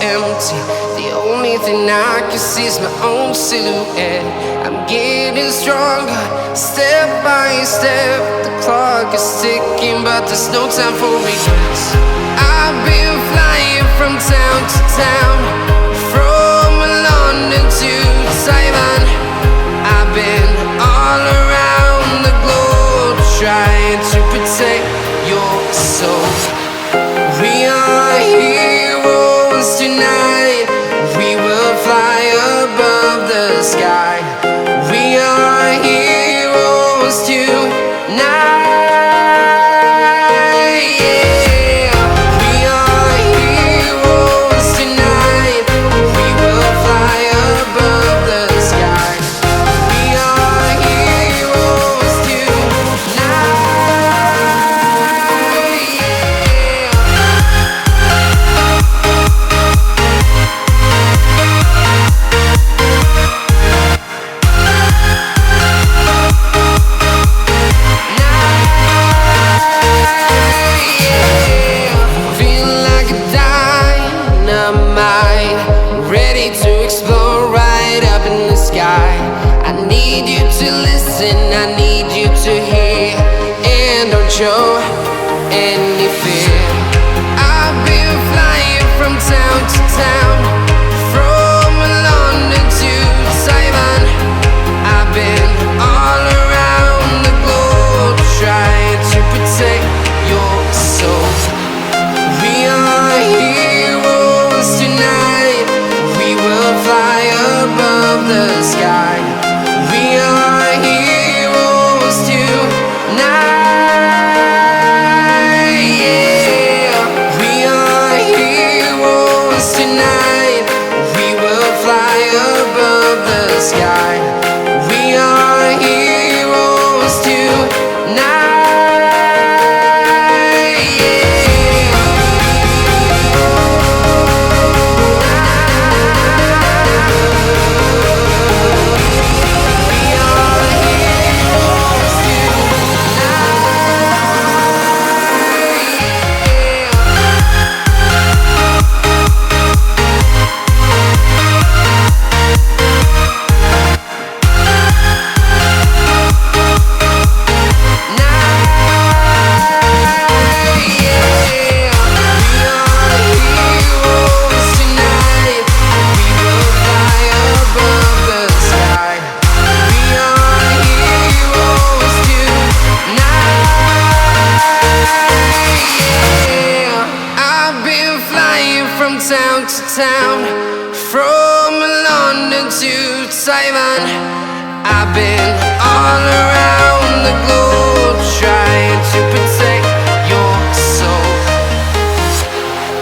empty. The only thing I can see is my own silhouette. I'm getting stronger, step by step. The clock is ticking, but there's no time for regrets. I've been flying from town to town, from London to Taiwan. I've been all around the globe, trying to protect your soul. We are heroes tonight. We will fly above the sky. We are heroes tonight. Yeah. We are heroes tonight. We will fly above the sky. We are heroes tonight. To explore right up in the sky. I need you to listen, I need you to hear, and don't show any fear. I've been flying from town to town, from London to Taiwan. I've been all around the globe, trying to protect your soul. We are heroes tonight. We will fly above the sky. We are heroes tonight. Yeah. We are heroes tonight. We will fly above the sky. We are heroes tonight. From town to town, from London to Taiwan. I've been all around the globe, trying to protect your soul.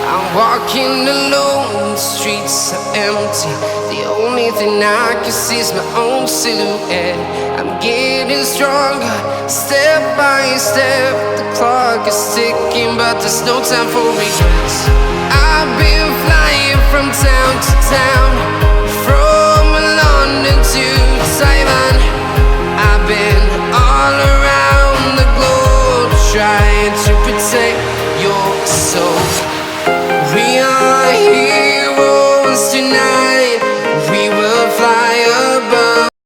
I'm walking alone, the streets are empty. The only thing I can see is my own silhouette. I'm getting stronger, step by step. The clock is ticking, but there's no time for regrets. I've been flying from town to town,